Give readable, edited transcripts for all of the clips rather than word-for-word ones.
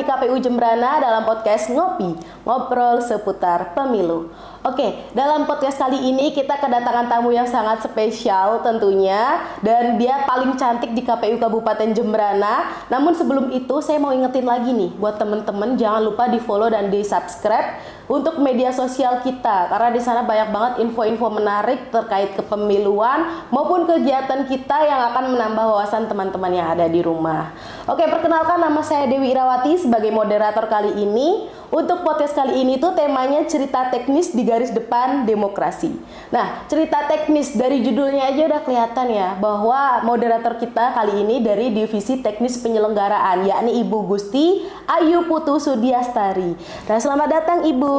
di KPU Jembrana dalam podcast Ngopi, ngobrol seputar pemilu. Oke, dalam podcast kali ini kita kedatangan tamu yang sangat spesial tentunya, dan dia paling cantik di KPU Kabupaten Jembrana. Namun sebelum itu saya mau ingetin lagi nih buat temen-temen, jangan lupa di follow dan di subscribe untuk media sosial kita, karena di sana banyak banget info-info menarik terkait kepemiluan maupun kegiatan kita yang akan menambah wawasan teman-teman yang ada di rumah. Oke, perkenalkan, nama saya Dewi Irawati sebagai moderator kali ini. Untuk podcast kali ini tuh temanya cerita teknis di garis depan demokrasi. Nah, cerita teknis dari judulnya aja udah kelihatan ya bahwa moderator kita kali ini dari Divisi Teknis Penyelenggaraan, yakni Ibu Gusti Ayu Putu Sudiastari. Nah, selamat datang Ibu.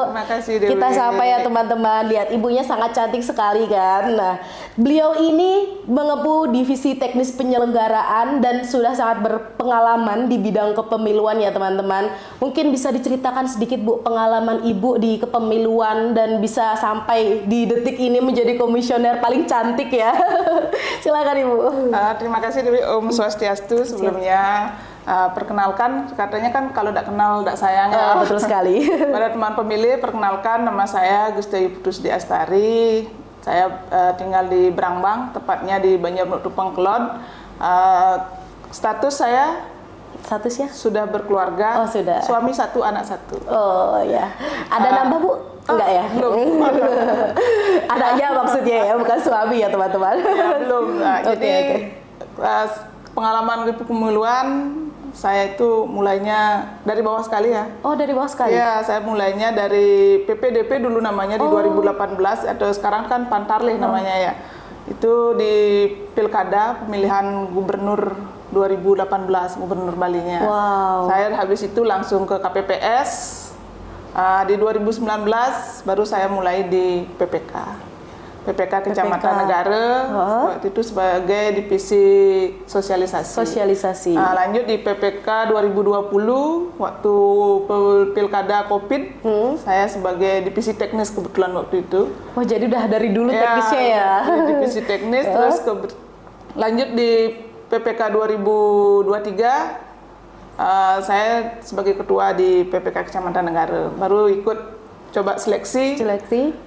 Terima kasih Dewi. Kita sapa ya teman-teman, lihat ibunya sangat cantik sekali kan. Nah, beliau ini mengempu Divisi Teknis Penyelenggaraan dan sudah sangat berpengalaman di bidang kepemiluan ya teman-teman. Mungkin bisa diceritakan sedikit Bu pengalaman Ibu di kepemiluan dan bisa sampai di detik ini menjadi komisioner paling cantik ya. Silakan Ibu. Terima kasih Dewi. Om Swastiastu sebelumnya. Perkenalkan, katanya kan kalau tidak kenal tidak sayang ya. Betul sekali. Pada teman pemilih, perkenalkan nama saya Gusti Ayu Putu Sudiastari. Saya tinggal di Brangbang, tepatnya di Banjarnuk Tupang Kelon. Status saya Statusnya? Sudah berkeluarga. Oh, sudah. Suami 1, anak 1. Oh ya. Ada nambah Bu? Enggak ya? Belum. Anaknya maksudnya ya, bukan suami ya teman-teman. Ya, belum. Nah, Oke. Pengalaman di kepemiluan saya itu mulainya dari bawah sekali ya. Oh, dari bawah sekali? Ya, saya mulainya dari PPDP dulu namanya di 2018, atau sekarang kan Pantarlih namanya ya. Itu di Pilkada pemilihan gubernur 2018, gubernur Balinya. Wow. Saya habis itu langsung ke KPPS. Di 2019 baru saya mulai di PPK Kecamatan Negara, waktu itu sebagai divisi sosialisasi. Lanjut di PPK 2020 waktu pilkada COVID, saya sebagai divisi teknis kebetulan waktu itu. Oh, jadi udah dari dulu teknisnya ya? Divisi teknis, terus lanjut di PPK 2023, saya sebagai ketua di PPK Kecamatan Negara. Baru ikut coba seleksi,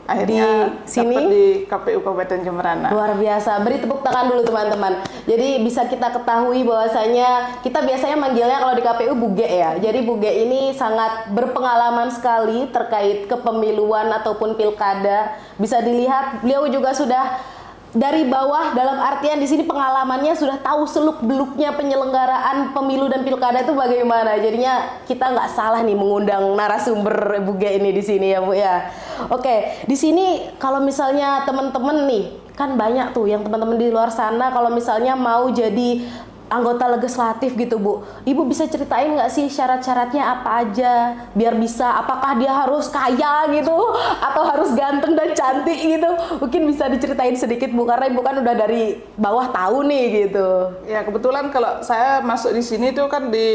akhirnya di sini dapat di KPU Kabupaten Jembrana. Luar biasa, beri tepuk tangan dulu teman-teman. Jadi bisa kita ketahui bahwasanya kita biasanya manggilnya kalau di KPU Buge ya. Jadi Buge ini sangat berpengalaman sekali terkait kepemiluan ataupun pilkada. Bisa dilihat beliau juga sudah dari bawah, dalam artian di sini pengalamannya sudah tahu seluk-beluknya penyelenggaraan pemilu dan pilkada itu bagaimana. Jadinya kita nggak salah nih mengundang narasumber Buge ini di sini ya Bu ya. Oke, di sini kalau misalnya teman-teman nih, kan banyak tuh yang teman-teman di luar sana kalau misalnya mau jadi anggota legislatif gitu Bu, Ibu bisa ceritain nggak sih syarat-syaratnya apa aja biar bisa, apakah dia harus kaya gitu atau harus ganteng dan cantik gitu? Mungkin bisa diceritain sedikit Bu, karena Ibu kan udah dari bawah tahu nih gitu. Ya, kebetulan kalau saya masuk di sini tuh kan di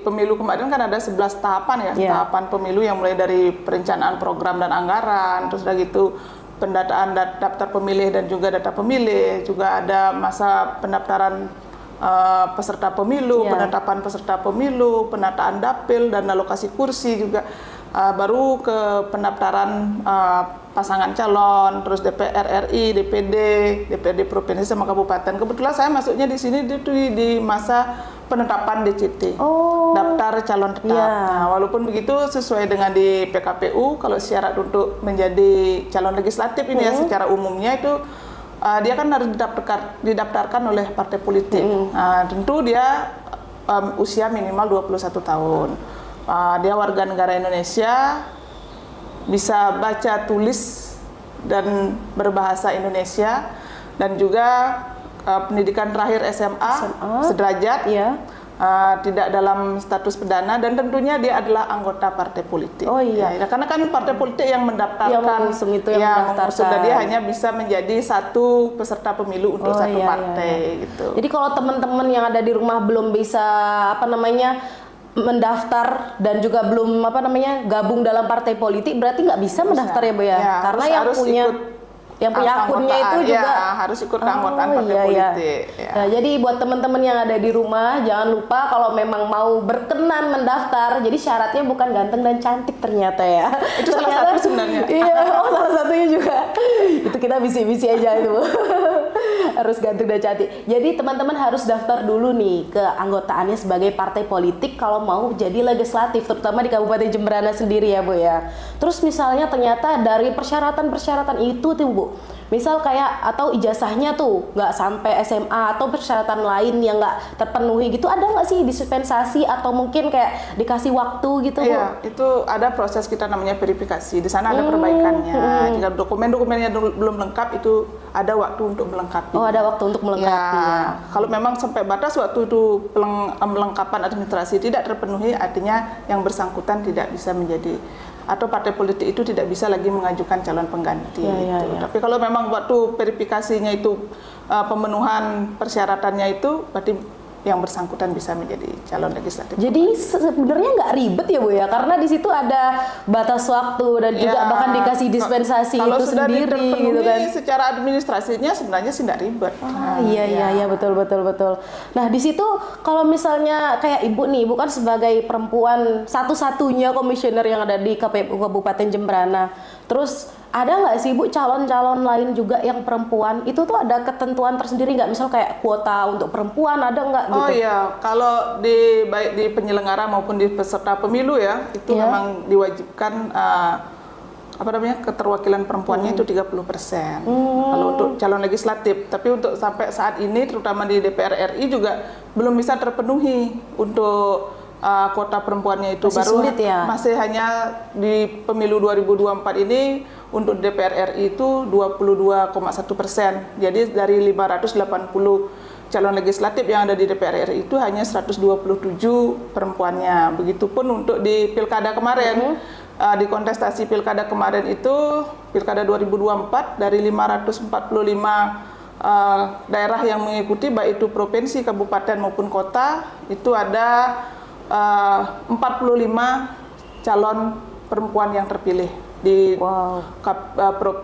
pemilu kemarin kan ada 11 tahapan ya. Tahapan pemilu yang mulai dari perencanaan program dan anggaran, terus udah gitu pendataan daftar pemilih dan juga data pemilih, juga ada masa pendaftaran peserta pemilu, penetapan peserta pemilu, penataan dapil dan alokasi kursi juga, baru ke pendaftaran pasangan calon, terus DPR RI, DPRD provinsi sama kabupaten. Kebetulan saya masuknya di sini di masa penetapan DCT, daftar calon tetap. Nah, walaupun begitu sesuai dengan di PKPU, kalau syarat untuk menjadi calon legislatif ini ya secara umumnya itu dia kan harus didaftarkan oleh partai politik. Tentu dia usia minimal 21 tahun. Dia warga negara Indonesia, bisa baca, tulis, dan berbahasa Indonesia, dan juga pendidikan terakhir SMA. Sederajat. Tidak dalam status perdana, dan tentunya dia adalah anggota partai politik. Oh iya. Ya, karena kan partai politik yang mendaftarkan, mendaftarkan. Dan dia hanya bisa menjadi satu peserta pemilu untuk satu partai gitu. Jadi kalau teman-teman yang ada di rumah belum bisa mendaftar dan juga belum gabung dalam partai politik, berarti nggak bisa mendaftar ya Bu ya? Karena yang punya yang punya akunnya itu keanggotaan, juga harus ikut keanggotaan partai politik. Ya. Nah, jadi buat teman-teman yang ada di rumah jangan lupa kalau memang mau berkenan mendaftar, jadi syaratnya bukan ganteng dan cantik ternyata ya. Itu salah satu sebenarnya. Iya, salah satunya juga. Itu kita bisi-bisi aja itu. Harus ganteng dan cantik. Jadi teman-teman harus daftar dulu nih ke anggotaannya sebagai partai politik kalau mau jadi legislatif, terutama di Kabupaten Jemberana sendiri ya Bu ya. Terus misalnya ternyata dari persyaratan-persyaratan itu tuh Bu, misal kayak atau ijazahnya tuh nggak sampai SMA atau persyaratan lain yang nggak terpenuhi gitu, ada nggak sih dispensasi atau mungkin kayak dikasih waktu gitu Bu? Iya, itu ada proses kita namanya verifikasi. Di sana ada perbaikannya. Jika dokumen-dokumennya belum lengkap, itu ada waktu untuk melengkapi. Oh, ada waktu untuk melengkapi ya. Kalau memang sampai batas waktu itu melengkapan administrasi tidak terpenuhi, artinya yang bersangkutan tidak bisa menjadi atau partai politik itu tidak bisa lagi mengajukan calon pengganti. Tapi kalau memang waktu verifikasinya itu pemenuhan persyaratannya itu, berarti yang bersangkutan bisa menjadi calon legislatif. Jadi sebenarnya nggak ribet ya Bu ya, karena di situ ada batas waktu dan juga bahkan dikasih dispensasi itu sendiri gitu kan. Secara administrasinya sebenarnya sih nggak ribet. Iya betul. Nah di situ kalau misalnya kayak Ibu nih, bukan sebagai perempuan satu-satunya komisioner yang ada di KPU Kabupaten Jemberana. Terus ada nggak sih Bu calon-calon lain juga yang perempuan? Itu tuh ada ketentuan tersendiri nggak? Misal kayak kuota untuk perempuan ada nggak gitu? Oh iya, kalau baik di penyelenggara maupun di peserta pemilu ya, itu memang diwajibkan keterwakilan perempuannya itu 30%. Kalau untuk calon legislatif, tapi untuk sampai saat ini terutama di DPR RI juga belum bisa terpenuhi untuk kuota perempuannya itu. Masih sulit ya? Masih hanya di pemilu 2024 ini untuk DPR RI itu 22,1%. Jadi dari 580 calon legislatif yang ada di DPR RI itu hanya 127 perempuannya. Begitupun untuk di pilkada kemarin, di kontestasi pilkada kemarin itu, pilkada 2024 dari 545 daerah yang mengikuti, baik itu provinsi, kabupaten maupun kota, itu ada 45 calon perempuan yang terpilih.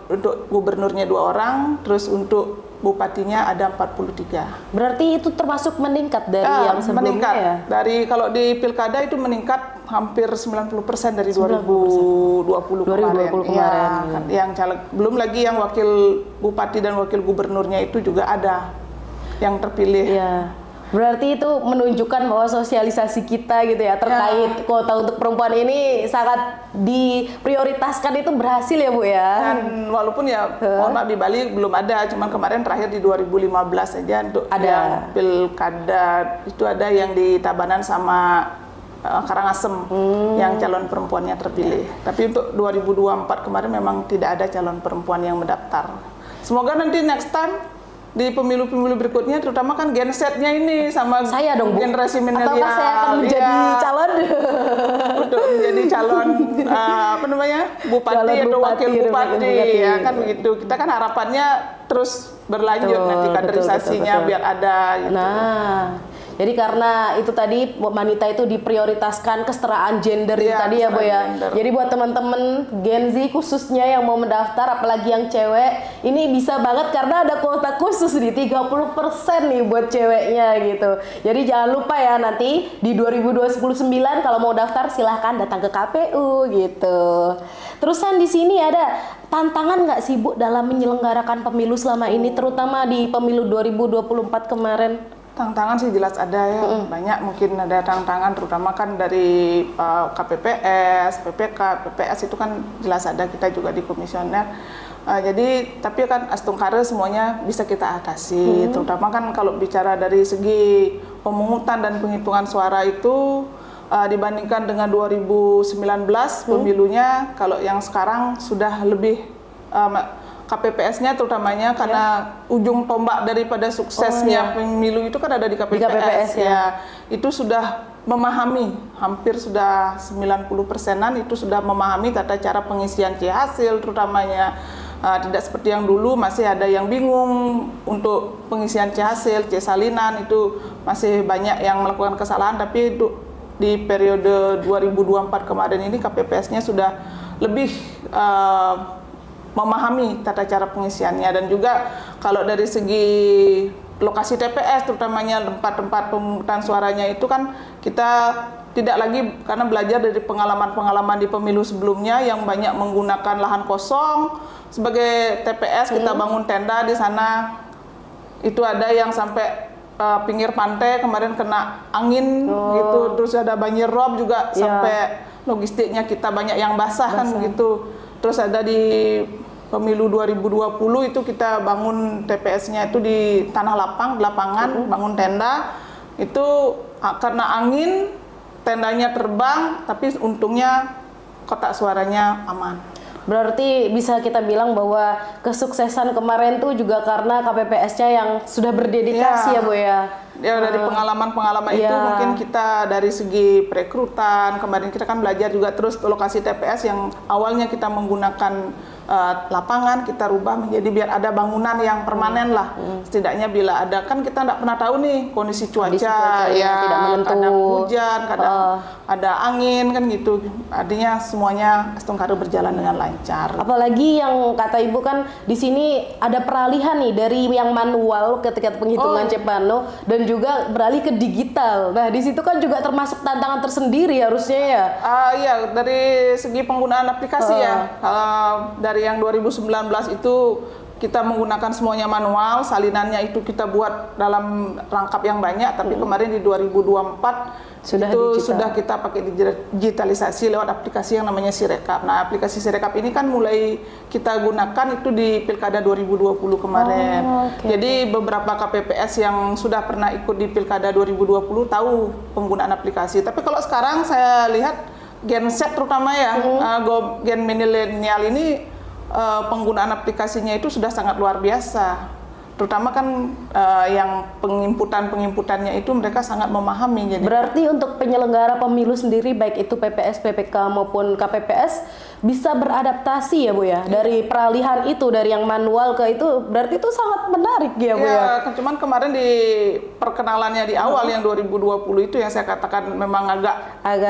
Untuk gubernurnya 2 orang, terus untuk bupatinya ada 43. Berarti itu termasuk meningkat dari yang sebelumnya meningkat. ya? Dari kalau di pilkada itu meningkat hampir 90% dari 2020 kemarin. Yang caleg, belum lagi yang wakil bupati dan wakil gubernurnya itu juga ada yang terpilih. Iya. Berarti itu menunjukkan bahwa sosialisasi kita gitu ya terkait kuota untuk perempuan ini sangat diprioritaskan, itu berhasil ya Bu ya. Dan walaupun ya mohon maaf di Bali belum ada, cuman kemarin terakhir di 2015 saja untuk yang pilkada itu ada yang di Tabanan sama Karangasem yang calon perempuannya terpilih. Tapi untuk 2024 kemarin memang tidak ada calon perempuan yang mendaftar. Semoga nanti next time di pemilu-pemilu berikutnya, terutama kan gensetnya ini sama saya dong, Bu. generasi milenial. Ataukah saya akan menjadi calon? Untuk menjadi calon bupati atau wakil bupati ya kan begitu. Kita kan harapannya terus berlanjut nanti kaderisasinya biar ada gitu. Nah, jadi karena itu tadi wanita itu diprioritaskan kesetaraan gender itu tadi ya Bu ya. Jadi buat teman-teman Gen Z khususnya yang mau mendaftar, apalagi yang cewek, ini bisa banget karena ada kuota khusus di 30% nih buat ceweknya gitu. Jadi jangan lupa ya, nanti di 2029 kalau mau daftar silahkan datang ke KPU gitu. Terusan di sini ada tantangan nggak sih Bu dalam menyelenggarakan pemilu selama ini, terutama di pemilu 2024 kemarin? Tantangan sih jelas ada ya, banyak mungkin ada tantangan, terutama kan dari KPPS, PPK, PPS itu kan jelas ada, kita juga di komisioner. Jadi tapi kan astungkare semuanya bisa kita atasi, terutama kan kalau bicara dari segi pemungutan dan penghitungan suara itu dibandingkan dengan 2019 pemilunya, kalau yang sekarang sudah lebih KPPS-nya terutamanya karena ujung tombak daripada suksesnya pemilu itu kan ada di KPPS ya. Itu sudah memahami, hampir sudah 90%-an itu sudah memahami tata cara pengisian C hasil terutamanya. Tidak seperti yang dulu masih ada yang bingung untuk pengisian C hasil, C salinan, itu masih banyak yang melakukan kesalahan, tapi di periode 2024 kemarin ini KPPS-nya sudah lebih memahami tata cara pengisiannya. Dan juga kalau dari segi lokasi TPS, terutamanya tempat-tempat pemungutan suaranya itu kan kita tidak lagi, karena belajar dari pengalaman-pengalaman di pemilu sebelumnya yang banyak menggunakan lahan kosong sebagai TPS. Kita bangun tenda di sana, itu ada yang sampai pinggir pantai kemarin kena angin gitu, terus ada banjir rob juga sampai logistiknya kita banyak yang basah kan gitu. Terus ada di pemilu 2020 itu kita bangun TPS-nya itu di tanah lapang, di lapangan, bangun tenda. Itu karena angin tendanya terbang, tapi untungnya kotak suaranya aman. Berarti bisa kita bilang bahwa kesuksesan kemarin tuh juga karena KPPS-nya yang sudah berdedikasi ya Bu ya. Ya dari pengalaman-pengalaman itu mungkin kita dari segi perekrutan, kemarin kita kan belajar juga terus lokasi TPS yang awalnya kita menggunakan lapangan, kita rubah menjadi biar ada bangunan yang permanen lah. Setidaknya bila ada, kan kita nggak pernah tahu nih kondisi cuaca ya, tidak menentu, kadang hujan, kadang ada angin kan gitu. Artinya semuanya Astungkaru berjalan dengan lancar. Apalagi yang kata Ibu kan di sini ada peralihan nih dari yang manual ketika penghitungan Cepano dan juga beralih ke digital. Nah, di situ kan juga termasuk tantangan tersendiri harusnya ya. Iya, dari segi penggunaan aplikasi ya. Dari yang 2019 itu kita menggunakan semuanya manual, salinannya itu kita buat dalam rangkap yang banyak, tapi kemarin di 2024 sudah kita pakai digitalisasi lewat aplikasi yang namanya Sirekap. Nah, aplikasi Sirekap ini kan mulai kita gunakan itu di Pilkada 2020 kemarin. Jadi beberapa KPPS yang sudah pernah ikut di Pilkada 2020 tahu penggunaan aplikasi. Tapi kalau sekarang saya lihat Gen Z terutama ya, Gen milenial ini penggunaan aplikasinya itu sudah sangat luar biasa. Terutama kan yang pengimputannya itu mereka sangat memahami. Jadi berarti untuk penyelenggara pemilu sendiri baik itu PPS, PPK maupun KPPS bisa beradaptasi ya Bu ya. Dari peralihan itu dari yang manual ke itu berarti itu sangat menarik ya Bu ya. Cuman kemarin di perkenalannya di awal yang 2020 itu yang saya katakan memang agak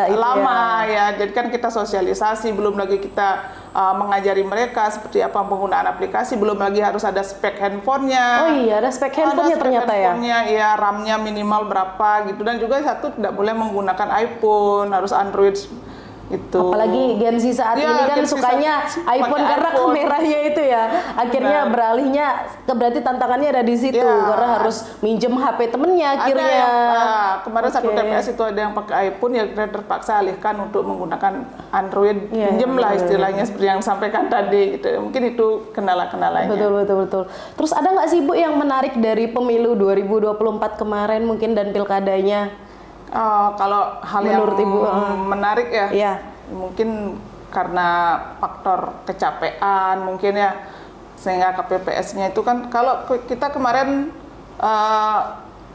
lama ya. Jadi kan kita sosialisasi, belum lagi kita mengajari mereka seperti apa penggunaan aplikasi, belum lagi harus ada spek handphonenya. Oh iya, ada spek handphonenya ternyata ya. RAM-nya minimal berapa gitu, dan juga satu tidak boleh menggunakan iPhone, harus Android itu. Apalagi Gen Z saat ini kan sukanya iPhone karena kameranya itu ya. Akhirnya beralihnya berarti tantangannya ada di situ karena harus minjem HP temennya akhirnya. Kemarin satu TPS itu ada yang pakai iPhone, ya terpaksa alihkan untuk menggunakan Android, pinjem lah istilahnya seperti yang sampaikan tadi gitu. Mungkin itu kendala-kendalanya. Betul. Terus ada nggak sih Bu yang menarik dari pemilu 2024 kemarin mungkin dan pilkadanya? Kalau hal menurut yang Ibu menarik mungkin karena faktor kecapean mungkin ya, sehingga KPPS-nya itu kan kalau kita kemarin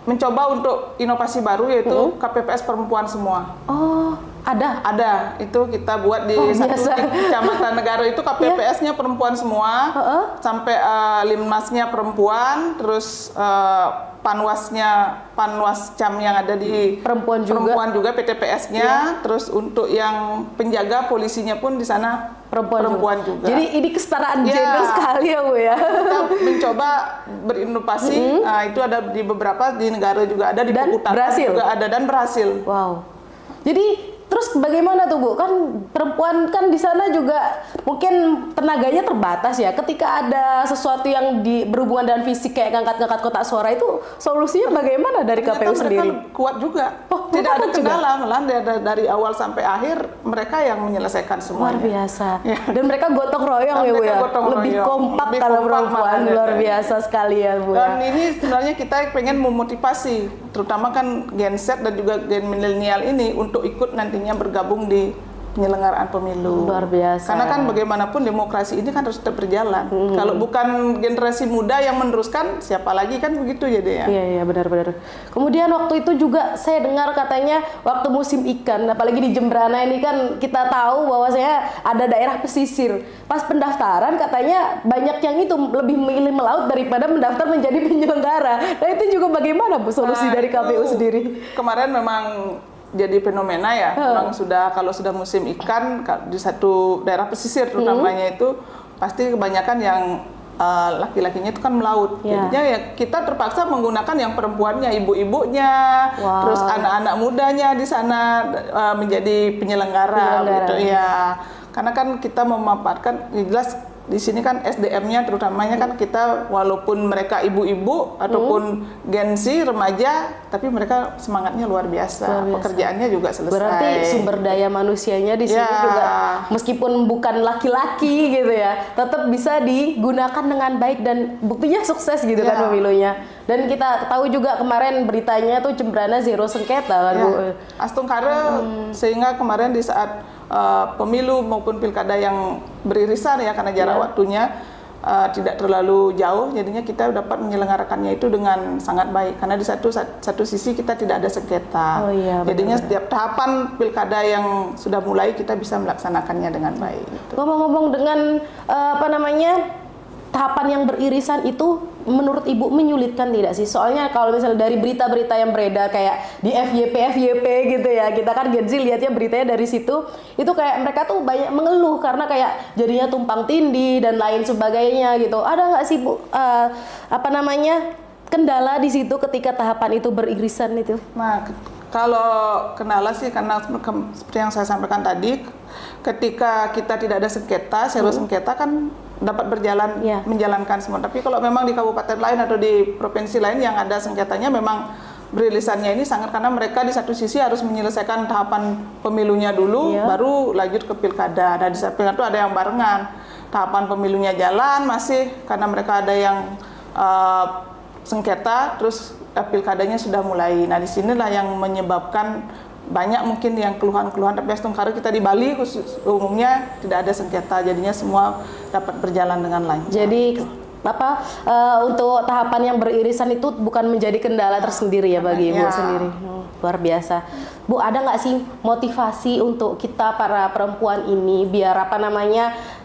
mencoba untuk inovasi baru yaitu KPPS perempuan semua. Ada, itu kita buat di satu kecamatan Negara itu KPPS-nya perempuan semua, sampai Limnasnya perempuan, terus Panwas Cam yang ada di perempuan juga PTPS-nya, terus untuk yang penjaga polisinya pun di sana perempuan juga. Jadi ini kesetaraan gender sekali ya Bu ya. Kita mencoba berinovasi, itu ada di beberapa di negara juga ada, di Pekutatan juga ada dan berhasil. Wow. Jadi terus bagaimana tuh Bu? Kan perempuan kan di sana juga mungkin tenaganya terbatas ya. Ketika ada sesuatu yang berhubungan dengan fisik kayak ngangkat-ngangkat kotak suara itu solusinya bagaimana dari KPU sendiri? Mereka kuat juga. Tidak ada kendala, malah dari awal sampai akhir mereka yang menyelesaikan semuanya. Luar biasa. Dan mereka gotong royong ya Bu ya. Lebih kompak kalau perempuan, luar biasa sekali ya Bu ya. Dan ini sebenarnya kita pengen memotivasi, terutama kan Gen Z dan juga Gen milenial ini untuk ikut nantinya bergabung di penyelenggaraan pemilu. Luar biasa. Karena kan bagaimanapun demokrasi ini kan harus tetap berjalan. Kalau bukan generasi muda yang meneruskan, siapa lagi kan begitu ya deh ya. Iya benar. Kemudian waktu itu juga saya dengar katanya waktu musim ikan, apalagi di Jembrana ini kan kita tahu bahwa saya ada daerah pesisir. Pas pendaftaran katanya banyak yang itu lebih memilih melaut daripada mendaftar menjadi penyelenggara. Nah itu juga bagaimana Bu solusi dari KPU sendiri? Kemarin memang jadi fenomena ya, memang kalau sudah musim ikan di satu daerah pesisir terutamanya itu pasti kebanyakan yang laki-lakinya itu kan melaut. Jadinya ya kita terpaksa menggunakan yang perempuannya, ibu-ibunya, terus anak-anak mudanya di sana menjadi penyelenggara gitu ya. Karena kan kita memanfaatkan, jelas di sini kan SDM-nya terutamanya kan kita, walaupun mereka ibu-ibu ataupun Gen Z remaja, tapi mereka semangatnya luar biasa. Pekerjaannya juga selesai. Berarti sumber daya manusianya di sini juga meskipun bukan laki-laki gitu ya, tetap bisa digunakan dengan baik dan buktinya sukses gitu kan pemilunya. Dan kita tahu juga kemarin beritanya tuh Jembrana zero sengketa kan Bu. Astung Kare sehingga kemarin di saat pemilu maupun pilkada yang beririsan ya karena jarak waktunya tidak terlalu jauh, jadinya kita dapat menyelenggarakannya itu dengan sangat baik karena di satu sisi kita tidak ada sengketa. Jadinya setiap tahapan pilkada yang sudah mulai kita bisa melaksanakannya dengan baik. Ngomong-ngomong dengan tahapan yang beririsan itu menurut Ibu menyulitkan tidak sih? Soalnya kalau misalnya dari berita-berita yang beredar kayak di FYP gitu ya, kita kan Gen Z lihatnya beritanya dari situ, itu kayak mereka tuh banyak mengeluh karena kayak jadinya tumpang tindih dan lain sebagainya gitu. Ada nggak sih Bu kendala di situ ketika tahapan itu beririsan itu? Nah, kalau kendala sih karena seperti yang saya sampaikan tadi, ketika kita tidak ada sengketa, zero sengketa kan dapat berjalan menjalankan semua. Tapi kalau memang di kabupaten lain atau di provinsi lain yang ada sengketanya, memang beririsannya ini sangat, karena mereka di satu sisi harus menyelesaikan tahapan pemilunya dulu, baru lanjut ke pilkada. Dan di samping itu ada yang barengan, tahapan pemilunya jalan masih karena mereka ada yang sengketa, terus pilkadanya sudah mulai. Nah, disinilah yang menyebabkan banyak mungkin yang keluhan-keluhan. Tapi Astung Kare kita di Bali khusus umumnya tidak ada sengketa, jadinya semua dapat berjalan dengan lancar. Jadi untuk tahapan yang beririsan itu bukan menjadi kendala tersendiri ya bagi Ibu sendiri. Luar biasa. Bu, ada nggak sih motivasi untuk kita para perempuan ini biar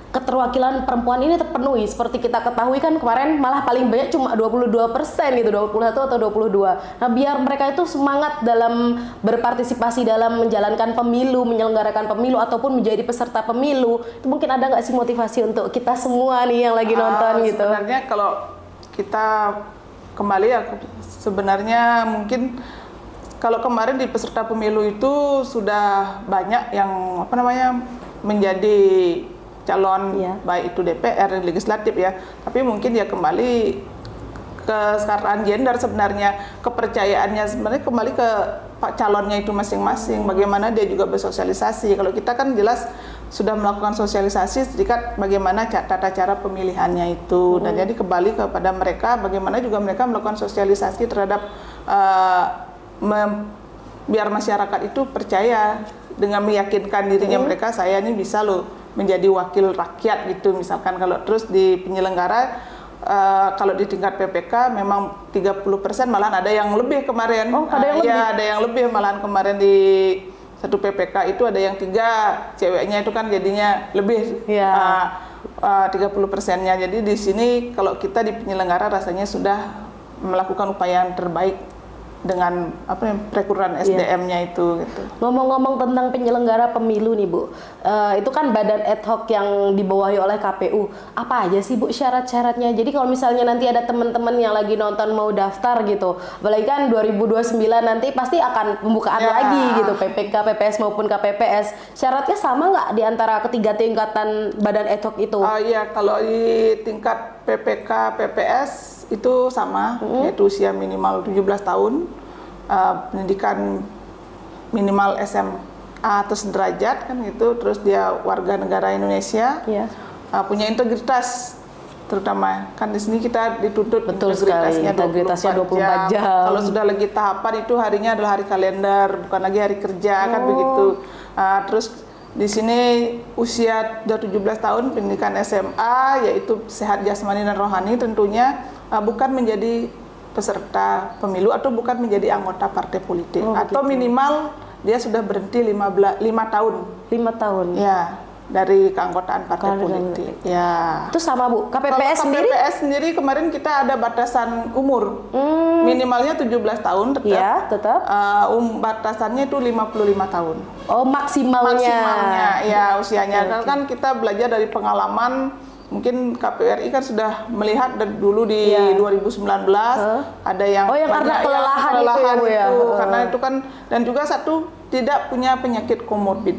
keterwakilan perempuan ini terpenuhi? Seperti kita ketahui kan kemarin malah paling banyak cuma 22% gitu, 21 atau 22. Nah, biar mereka itu semangat dalam berpartisipasi dalam menjalankan pemilu, menyelenggarakan pemilu ataupun menjadi peserta pemilu, itu mungkin ada nggak sih motivasi untuk kita semua nih yang lagi nonton gitu? Sebenarnya kalau kita kembali ya, sebenarnya mungkin kalau kemarin di peserta pemilu itu sudah banyak yang menjadi calon, baik itu DPR, legislatif ya, tapi mungkin ya kembali ke kesetaraan gender sebenarnya, kepercayaannya sebenarnya kembali ke pak calonnya itu masing-masing, bagaimana dia juga bersosialisasi. Kalau kita kan jelas sudah melakukan sosialisasi sedikit bagaimana tata cara pemilihannya itu, dan jadi kembali kepada mereka bagaimana juga mereka melakukan sosialisasi terhadap biar masyarakat itu percaya dengan meyakinkan dirinya mereka, saya ini bisa loh menjadi wakil rakyat gitu. Misalkan kalau terus di penyelenggara, kalau di tingkat PPK memang 30%, malahan ada yang lebih kemarin. Ada yang lebih malahan kemarin di satu PPK itu ada yang 3 ceweknya itu kan jadinya lebih 30%-nya. Jadi di sini kalau kita di penyelenggara rasanya sudah melakukan upaya yang terbaik dengan perekrutan SDM-nya itu gitu. Ngomong-ngomong tentang penyelenggara pemilu nih Bu, itu kan badan ad hoc yang dibawahi oleh KPU. Apa aja sih Bu syarat-syaratnya? Jadi kalau misalnya nanti ada teman-teman yang lagi nonton mau daftar gitu, apalagi kan 2029 nanti pasti akan pembukaan lagi gitu, PPK, PPS maupun KPPS. Syaratnya sama nggak di antara ketiga tingkatan badan ad hoc itu? Iya, kalau di tingkat PPK, PPS itu sama, yaitu usia minimal 17 tahun, pendidikan minimal SMA atau sederajat kan gitu, terus dia warga negara Indonesia, punya integritas, terutama kan di sini kita dituntut integritasnya 24 jam. Kalau sudah lagi tahapan itu harinya adalah hari kalender, bukan lagi hari kerja kan begitu. Terus di sini usia 17 tahun, pendidikan SMA, yaitu sehat jasmani dan rohani tentunya, bukan menjadi peserta pemilu atau bukan menjadi anggota partai politik, atau minimal dia sudah berhenti 5 tahun. 5 tahun. Ya, dari keanggotaan partai politik. Ya. Itu sama Bu. KPPS sendiri? KPPS sendiri kemarin kita ada batasan umur. Minimalnya 17 tahun tetap. Iya, tetap. Batasannya itu 55 tahun. Oh, maksimalnya. Ya, usianya. Karena kan kita belajar dari pengalaman mungkin KPU RI kan sudah melihat dari dulu di 2019 ada yang yang karena banyak kelelahan yang itu ya, Bu, ya? karena itu kan, dan juga satu tidak punya penyakit komorbid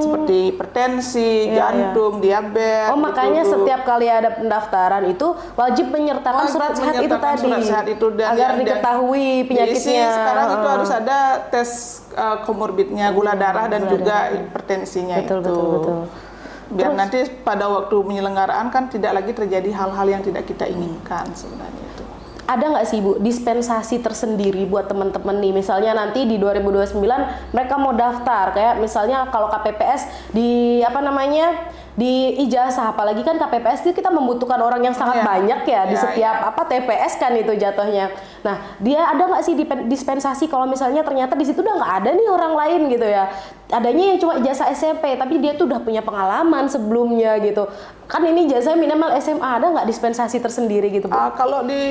seperti hipertensi, jantung, diabetes. Makanya gitu. Setiap kali ada pendaftaran itu wajib menyertakan surat sehat itu tadi surat sehat itu, dan agar diketahui penyakitnya. Sekarang itu harus ada tes komorbidnya, gula darah dan juga hipertensinya betul. Biar nanti pada waktu penyelenggaraan kan tidak lagi terjadi hal-hal yang tidak kita inginkan sebenarnya itu. Ada nggak sih Bu dispensasi tersendiri buat teman-teman nih, misalnya nanti di 2029 mereka mau daftar, kayak misalnya kalau KPPS di di ijazah, apalagi kan KPPS itu kita membutuhkan orang yang sangat banyak ya di setiap TPS kan itu jatuhnya. Nah, dia ada nggak sih dispensasi kalau misalnya ternyata di situ udah nggak ada nih orang lain gitu ya, adanya yang cuma ijazah SMP tapi dia tuh udah punya pengalaman sebelumnya gitu. Kan ini ijazah minimal SMA, ada nggak dispensasi tersendiri gitu Bu? Kalau di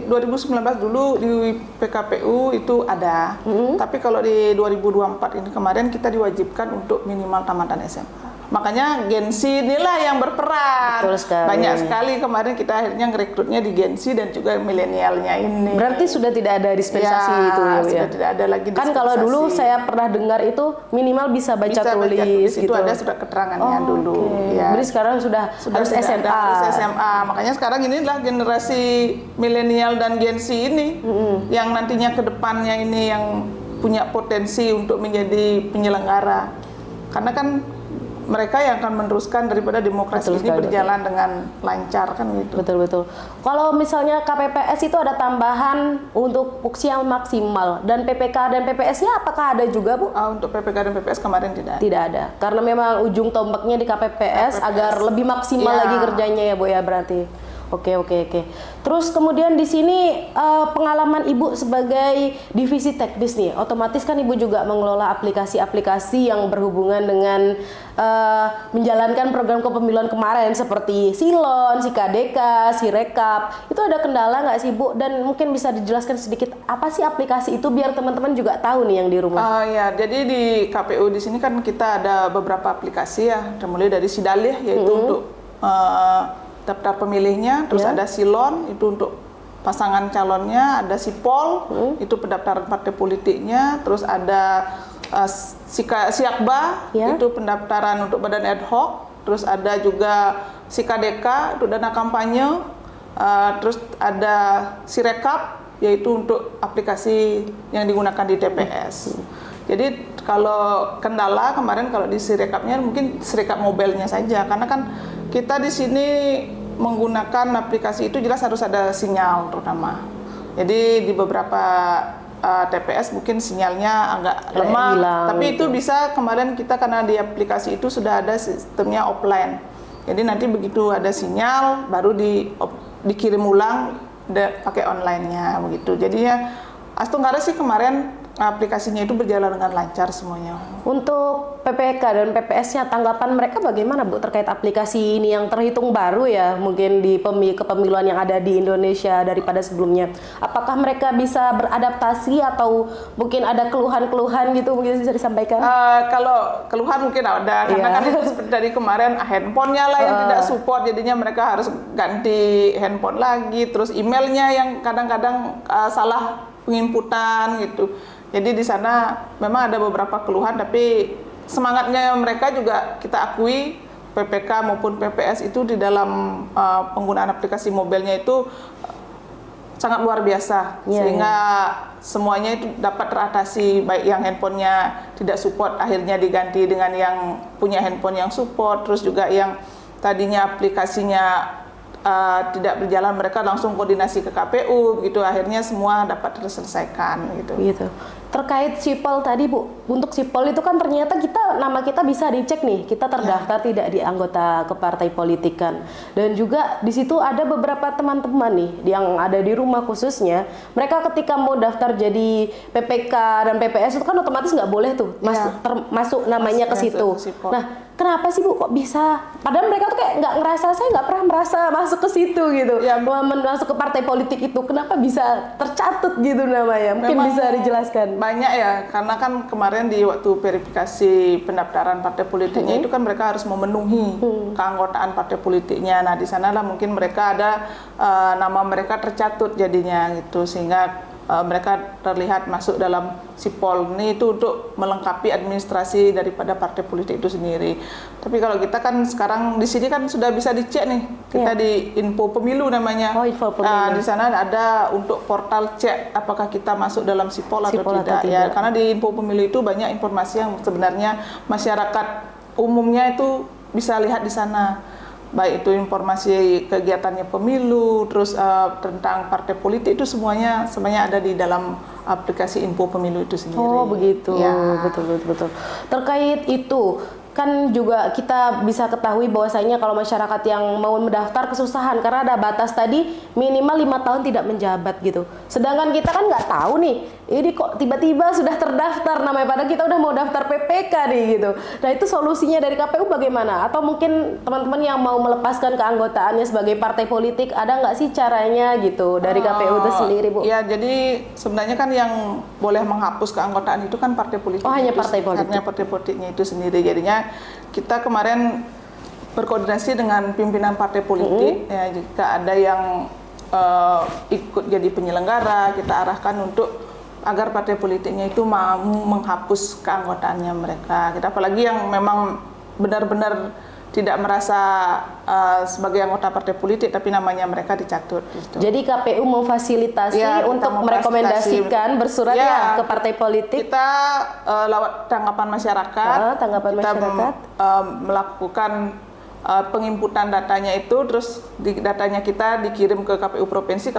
2019 dulu di PKPU itu ada, tapi kalau di 2024 ini kemarin kita diwajibkan untuk minimal tamatan SMA. Makanya Gensi inilah yang berperan. Betul sekali. Banyak sekali kemarin kita akhirnya ngerekrutnya di Gensi dan juga milenialnya ini. Berarti sudah tidak ada dispensasi itu ya? Sudah tidak ada lagi dispensasi. Kan kalau dulu saya pernah dengar itu minimal bisa baca tulis gitu. Itu ada surat keterangannya dulu. Ya. Jadi sekarang sudah harus SMA. Harus SMA. Makanya sekarang inilah generasi milenial dan Gensi ini yang nantinya ke depannya ini yang punya potensi untuk menjadi penyelenggara. Karena kan mereka yang akan meneruskan daripada demokrasi ini berjalan dengan lancar kan gitu. Betul. Kalau misalnya KPPS itu ada tambahan untuk usia maksimal, dan PPK dan PPS-nya apakah ada juga Bu? Untuk PPK dan PPS kemarin tidak ada. Tidak ada. Karena memang ujung tombaknya di KPPS agar lebih maksimal lagi kerjanya ya Bu ya berarti. Oke. Terus kemudian di sini pengalaman Ibu sebagai divisi teknis nih, otomatis kan Ibu juga mengelola aplikasi-aplikasi yang berhubungan dengan menjalankan program kepemiluan kemarin seperti Silon, SIKADK, Sirekap. Itu ada kendala nggak sih Bu? Dan mungkin bisa dijelaskan sedikit apa sih aplikasi itu biar teman-teman juga tahu nih yang di rumah. Jadi di KPU di sini kan kita ada beberapa aplikasi ya, mulai dari Sidalih yaitu untuk daftar pemilihnya, terus ada Silon itu untuk pasangan calonnya, ada Sipol itu pendaftaran partai politiknya, terus ada Siakba itu pendaftaran untuk badan ad hoc, terus ada juga SIKADK itu dana kampanye, terus ada Sirekap yaitu untuk aplikasi yang digunakan di TPS. Jadi kalau kendala kemarin kalau di Sirekapnya mungkin Sirekap mobilnya saja, karena kan kita di sini menggunakan aplikasi itu jelas harus ada sinyal terutama. Jadi di beberapa TPS mungkin sinyalnya agak lemah, tapi itu bisa kemarin kita karena di aplikasi itu sudah ada sistemnya offline. Jadi nanti begitu ada sinyal baru dikirim ulang pakai online-nya begitu. Jadinya Astunggara sih kemarin aplikasinya itu berjalan dengan lancar semuanya. Untuk PPK dan PPS-nya tanggapan mereka bagaimana Bu terkait aplikasi ini yang terhitung baru ya mungkin di kepemiluan yang ada di Indonesia daripada sebelumnya? Apakah mereka bisa beradaptasi atau mungkin ada keluhan-keluhan gitu mungkin bisa disampaikan? Kalau keluhan mungkin ada karena kan itu seperti dari kemarin handphonenya lah yang tidak support, jadinya mereka harus ganti handphone lagi, terus emailnya yang kadang-kadang salah penginputan gitu. Jadi di sana memang ada beberapa keluhan, tapi semangatnya mereka juga kita akui PPK maupun PPS itu di dalam penggunaan aplikasi mobilnya itu sangat luar biasa, sehingga semuanya itu dapat teratasi, baik yang handphonenya tidak support akhirnya diganti dengan yang punya handphone yang support, terus juga yang tadinya aplikasinya tidak berjalan mereka langsung koordinasi ke KPU gitu, akhirnya semua dapat terselesaikan gitu. Terkait Sipol tadi Bu, untuk Sipol itu kan ternyata nama kita bisa dicek nih, kita terdaftar tidak di anggota ke partai politik kan. Dan juga di situ ada beberapa teman-teman nih yang ada di rumah khususnya, mereka ketika mau daftar jadi PPK dan PPS itu kan otomatis nggak boleh tuh masuk namanya ke situ. Nah, kenapa sih Bu kok bisa? Padahal mereka tuh kayak nggak ngerasa, saya nggak pernah merasa masuk ke situ gitu. Ya, masuk ke partai politik itu, kenapa bisa tercatut gitu namanya? Mungkin memang bisa dijelaskan. Banyak ya, karena kan kemarin di waktu verifikasi pendaftaran partai politiknya itu kan mereka harus memenuhi keanggotaan partai politiknya. Nah di sanalah mungkin mereka ada nama mereka tercatut jadinya gitu, sehingga mereka terlihat masuk dalam sipol ini itu untuk melengkapi administrasi daripada partai politik itu sendiri. Tapi kalau kita kan sekarang di sini kan sudah bisa dicek nih, kita di info pemilu namanya. Oh, info pemilu. Di sana ada untuk portal cek apakah kita masuk dalam sipol atau tidak. Ya, karena di info pemilu itu banyak informasi yang sebenarnya masyarakat umumnya itu bisa lihat di sana. Baik itu informasi kegiatannya pemilu, terus tentang partai politik itu semuanya ada di dalam aplikasi info pemilu itu sendiri. Oh begitu, ya. betul. Terkait itu, kan juga kita bisa ketahui bahwasanya kalau masyarakat yang mau mendaftar kesusahan karena ada batas tadi minimal 5 tahun tidak menjabat gitu. Sedangkan kita kan nggak tahu nih, ini kok tiba-tiba sudah terdaftar namanya, padahal kita udah mau daftar PPK nih gitu. Nah itu solusinya dari KPU bagaimana? Atau mungkin teman-teman yang mau melepaskan keanggotaannya sebagai partai politik, ada nggak sih caranya gitu dari KPU itu sendiri Bu? Ya jadi sebenarnya kan yang boleh menghapus keanggotaan itu kan partai politik. Oh hanya partai politik? Hanya partai politiknya itu sendiri. Jadinya kita kemarin berkoordinasi dengan pimpinan partai politik, ya jika ada yang ikut jadi penyelenggara, kita arahkan untuk agar partai politiknya itu mau menghapus keanggotaannya mereka. Kita apalagi yang memang benar-benar tidak merasa sebagai anggota partai politik, tapi namanya mereka dicatut. Gitu. Jadi KPU memfasilitasi untuk merekomendasikan bersurat ya ke partai politik. Kita lewat tanggapan masyarakat, melakukan penginputan datanya itu, terus datanya kita dikirim ke KPU provinsi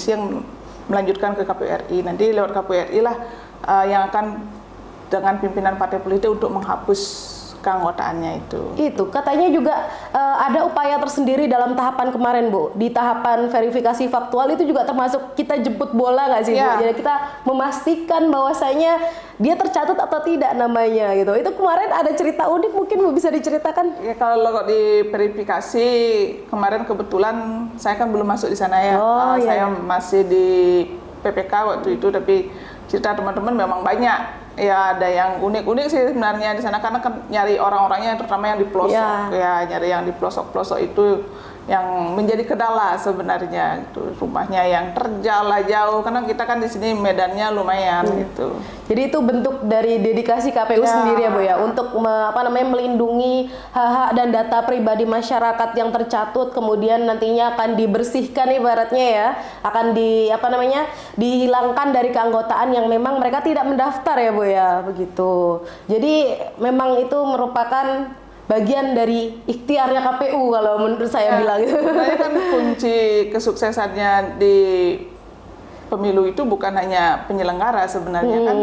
yang melanjutkan ke KPU RI. Nanti lewat KPU RI lah yang akan dengan pimpinan partai politik untuk menghapus keanggotaannya itu. Itu katanya juga ada upaya tersendiri dalam tahapan kemarin Bu. Di tahapan verifikasi faktual itu juga termasuk kita jemput bola nggak sih Bu? Jadi kita memastikan bahwasanya dia tercatut atau tidak namanya gitu. Itu kemarin ada cerita unik, mungkin Bu bisa diceritakan? Ya kalau di verifikasi kemarin kebetulan saya kan belum masuk di sana ya. Saya masih di PPK waktu itu, tapi cerita teman-teman memang banyak. Ya ada yang unik-unik sih sebenarnya di sana, karena kan nyari orang-orangnya terutama yang di pelosok, ya nyari yang di pelosok-pelosok itu yang menjadi kendala sebenarnya, itu rumahnya yang terjal jauh, karena kita kan di sini medannya lumayan gitu. Jadi itu bentuk dari dedikasi KPU sendiri ya Bu ya, untuk melindungi hak-hak dan data pribadi masyarakat yang tercatut, kemudian nantinya akan dibersihkan ibaratnya ya, akan dihilangkan dari keanggotaan yang memang mereka tidak mendaftar ya Bu ya, begitu. Jadi memang itu merupakan bagian dari ikhtiarnya KPU kalau menurut saya bilang. Sebenarnya kan kunci kesuksesannya di pemilu itu bukan hanya penyelenggara sebenarnya kan,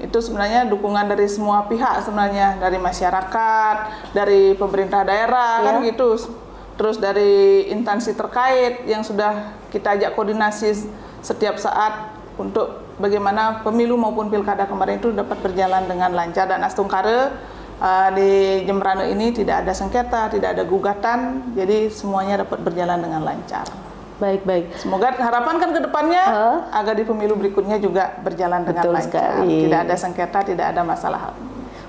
itu sebenarnya dukungan dari semua pihak sebenarnya, dari masyarakat, dari pemerintah daerah kan gitu, terus dari instansi terkait yang sudah kita ajak koordinasi setiap saat untuk bagaimana pemilu maupun pilkada kemarin itu dapat berjalan dengan lancar dan astungkare. Di Jembrana ini tidak ada sengketa, tidak ada gugatan, jadi semuanya dapat berjalan dengan lancar. Baik. Semoga harapan kan ke depannya agar di pemilu berikutnya juga berjalan dengan lancar. Tidak ada sengketa, tidak ada masalah.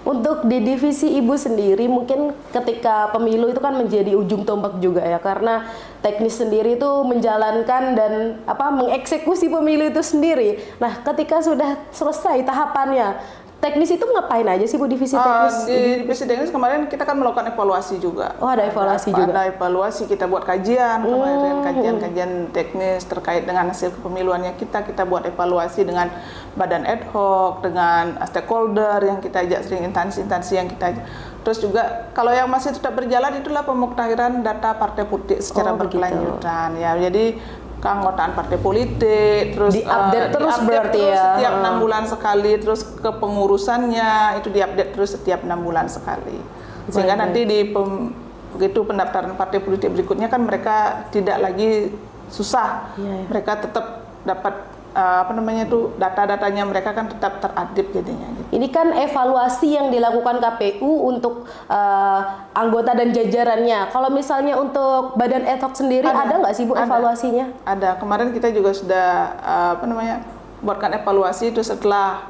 Untuk di divisi Ibu sendiri, mungkin ketika pemilu itu kan menjadi ujung tombak juga ya, karena teknis sendiri itu menjalankan dan mengeksekusi pemilu itu sendiri. Nah, ketika sudah selesai tahapannya, teknis itu ngapain aja sih Bu, divisi teknis? Di divisi teknis kemarin kita kan melakukan evaluasi juga. Oh ada evaluasi juga? Ada evaluasi, kita buat kajian kemarin, kajian teknis terkait dengan hasil kepemiluannya kita buat evaluasi dengan badan ad hoc, dengan stakeholder yang kita ajak, sering instansi yang kita ajak. Terus juga kalau yang masih tetap berjalan itulah pemuktahiran data partai politik secara berkelanjutan ya. Jadi keanggotaan partai politik, terus diupdate terus berarti terus ya. Setiap 6 bulan sekali, terus kepengurusannya itu diupdate terus setiap 6 bulan sekali. Sehingga nanti begitu pendaftaran partai politik berikutnya kan mereka tidak lagi susah. Mereka tetap dapat data-datanya mereka kan tetap terupdate jadinya. Gitu. Ini kan evaluasi yang dilakukan KPU untuk anggota dan jajarannya. Kalau misalnya untuk Badan Ad Hoc sendiri ada nggak sih Bu evaluasinya? Ada. Kemarin kita juga sudah buatkan evaluasi itu setelah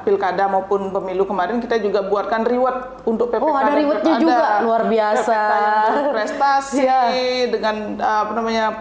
pilkada maupun pemilu kemarin, kita juga buatkan reward untuk PPK. Oh, ada rewardnya juga, luar biasa. PPK yang berprestasi dengan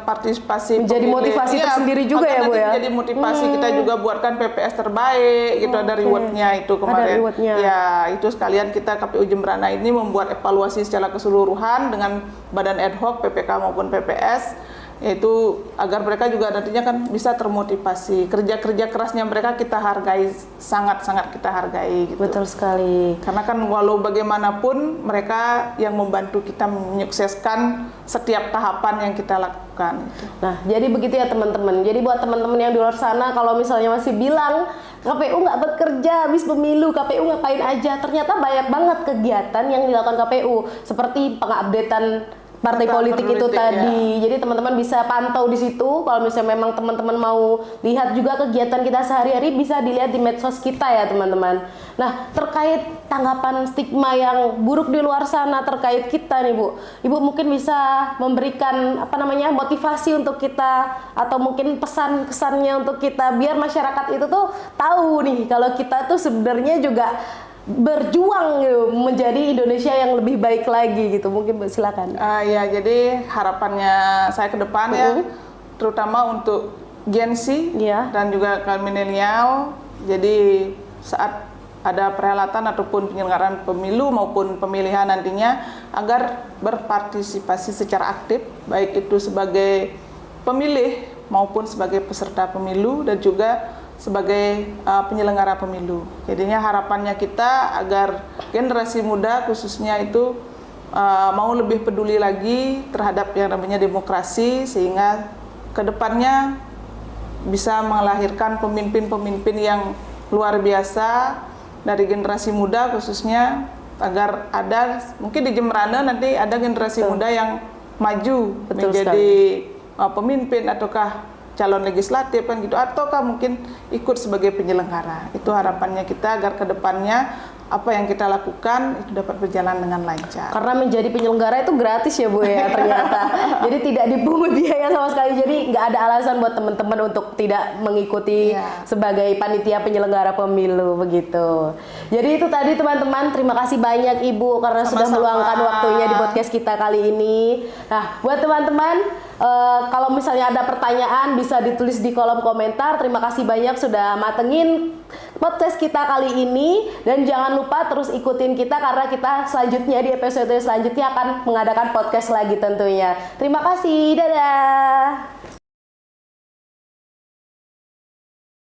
partisipasi menjadi pemilih. motivasi tersendiri juga ya Bu ya. Jadi motivasi kita juga buatkan PPS terbaik, gitu ada rewardnya itu kemarin. Ada rewardnya. Ya itu sekalian kita KPU Jemberana ini membuat evaluasi secara keseluruhan dengan Badan Ad Hoc PPK maupun PPS. Yaitu agar mereka juga nantinya kan bisa termotivasi, kerja kerasnya mereka kita hargai, sangat kita hargai gitu. Betul sekali. Karena kan walau bagaimanapun mereka yang membantu kita menyukseskan setiap tahapan yang kita lakukan gitu. Nah jadi begitu ya teman-teman. Jadi buat teman-teman yang di luar sana kalau misalnya masih bilang KPU nggak bekerja habis pemilu, KPU ngapain aja, ternyata banyak banget kegiatan yang dilakukan KPU seperti pengupdatean partai politik itu tadi. Jadi teman-teman bisa pantau di situ. Kalau misalnya memang teman-teman mau lihat juga kegiatan kita sehari-hari, bisa dilihat di medsos kita ya teman-teman. Nah terkait tanggapan stigma yang buruk di luar sana terkait kita nih Bu, Ibu mungkin bisa memberikan motivasi untuk kita, atau mungkin pesan kesannya untuk kita biar masyarakat itu tuh tahu nih kalau kita tuh sebenarnya juga berjuang gitu, menjadi Indonesia yang lebih baik lagi gitu. Mungkin silakan. Ya, jadi harapannya saya ke depan ya, terutama untuk Gen Z dan juga kaum milenial. Jadi saat ada perhelatan ataupun penyelenggaraan pemilu maupun pemilihan nantinya, agar berpartisipasi secara aktif, baik itu sebagai pemilih maupun sebagai peserta pemilu dan juga sebagai penyelenggara pemilu. Jadinya harapannya kita agar generasi muda khususnya itu mau lebih peduli lagi terhadap yang namanya demokrasi, sehingga kedepannya bisa melahirkan pemimpin-pemimpin yang luar biasa dari generasi muda khususnya, agar ada mungkin di Jemberana nanti ada generasi muda yang maju menjadi pemimpin ataukah calon legislatif kan gitu, ataukah mungkin ikut sebagai penyelenggara. Itu harapannya kita agar kedepannya apa yang kita lakukan itu dapat berjalan dengan lancar. Karena menjadi penyelenggara itu gratis ya Bu ya ternyata. Jadi tidak dipungut biaya sama sekali. Jadi nggak ada alasan buat teman-teman untuk tidak mengikuti sebagai panitia penyelenggara pemilu begitu. Jadi itu tadi teman-teman, terima kasih banyak Ibu karena sudah meluangkan waktunya di podcast kita kali ini. Nah buat teman-teman, kalau misalnya ada pertanyaan bisa ditulis di kolom komentar. Terima kasih banyak sudah matengin podcast kita kali ini, dan jangan lupa terus ikutin kita karena kita selanjutnya di episode selanjutnya akan mengadakan podcast lagi tentunya. Terima kasih, dadah.